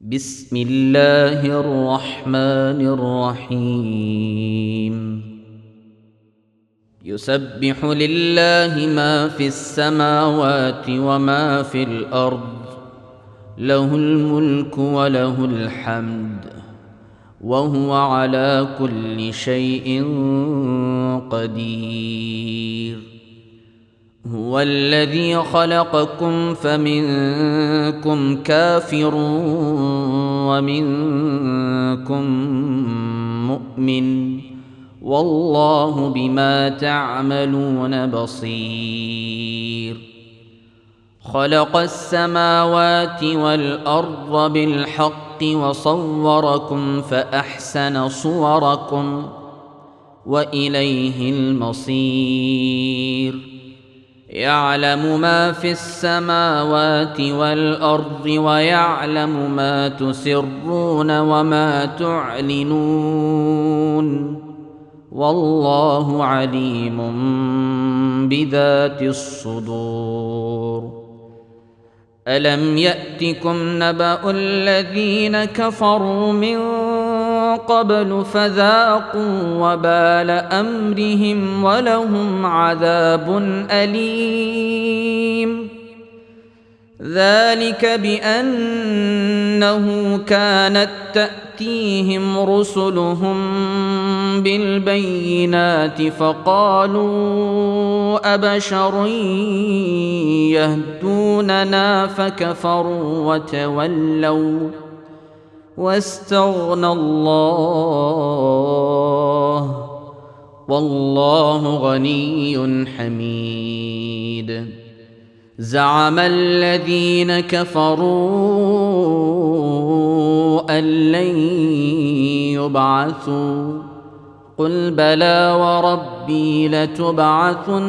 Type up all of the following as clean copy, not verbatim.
بسم الله الرحمن الرحيم يسبح لله ما في السماوات وما في الأرض له الملك وله الحمد وهو على كل شيء قدير هو الذي خلقكم فمنكم كافر ومنكم مؤمن والله بما تعملون بصير خلق السماوات والأرض بالحق وصوركم فأحسن صوركم وإليه المصير يعلم ما في السماوات والأرض ويعلم ما تسرون وما تعلنون والله عليم بذات الصدور ألم يأتكم نبأ الذين كفروا من قبل فذاقوا وبال أمرهم ولهم عذاب أليم ذلك بأنه كانت تأتيهم رسلهم بالبينات فقالوا أبشر يهدوننا فكفروا وتولوا واستغنى الله والله غني حميد زعم الذين كفروا أن لن يبعثوا قل بلى وربي لتبعثن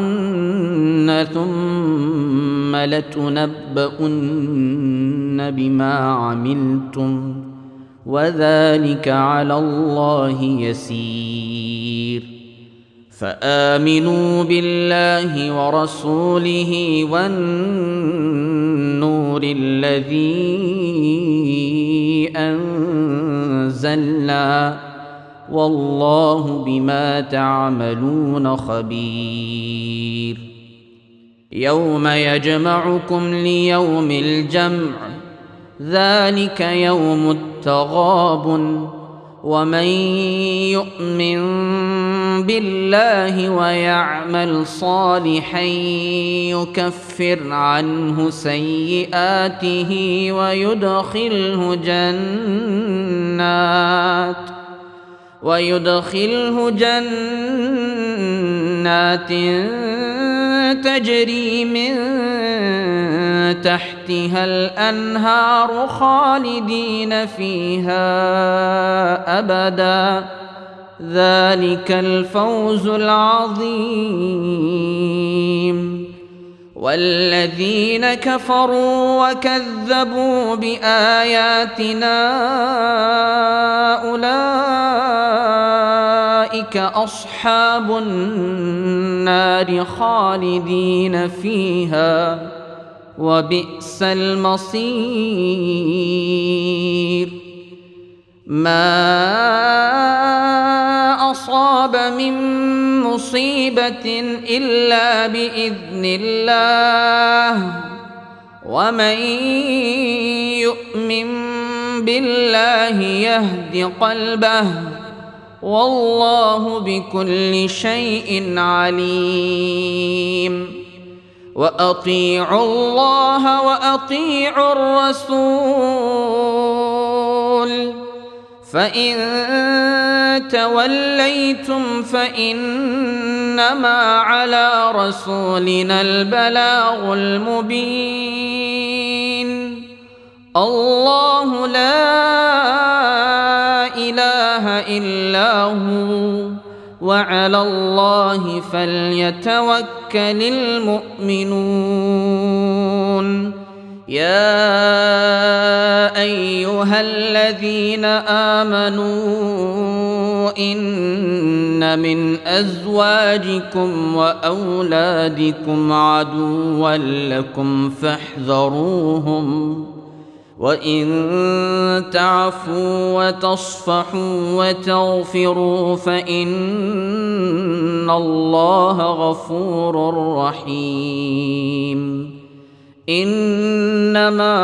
ثم لتنبؤن بما عملتم وذلك على الله يسير فآمنوا بالله ورسوله والنور الذي أنزلنا والله بما تعملون خبير يوم يجمعكم ليوم الجمع ذلك يوم التغابن ومن يؤمن بالله ويعمل صالحا يكفر عنه سيئاته ويدخله جنات تجري من تحتها الأنهار خالدين فيها أبدا ذلك الفوز العظيم والذين كفروا وكذبوا بآياتنا أولئك أصحاب النار خالدين فيها وبئس المصير ما أصاب من مصيبة إلا بإذن الله ومن يؤمن بالله يهد قلبه والله بكل شيء عليم وأطيعوا الله وأطيعوا الرسول فإن توليتم فإنما على رسولنا البلاغ المبين الله لا إله إلا هو وعلى الله فليتوكل المؤمنون يا أيها الذين آمنوا إن من أزواجكم وأولادكم عدوا لكم فاحذروهم وإن تعفوا وتصفحوا وتغفروا فإن الله غفور رحيم. إنما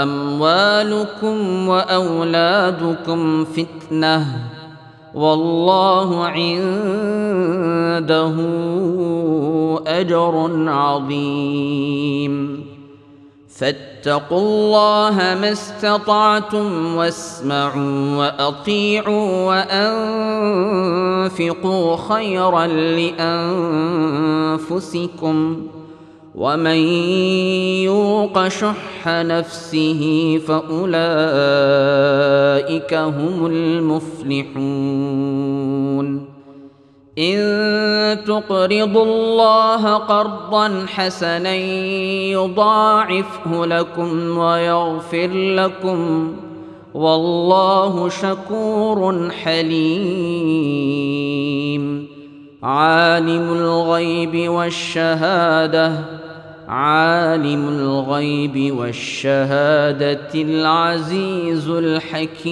أموالكم وأولادكم فتنة والله عنده أجر عظيم. فاتقوا الله ما استطعتم واسمعوا وأطيعوا وأنفقوا خيرا لأنفسكم ومن يوق شح نفسه فأولئك هم المفلحون. إن تقرضوا الله قرضا حسنا يضاعفه لكم ويغفر لكم والله شكور حليم. عالم الغيب والشهادة العزيز الحكيم.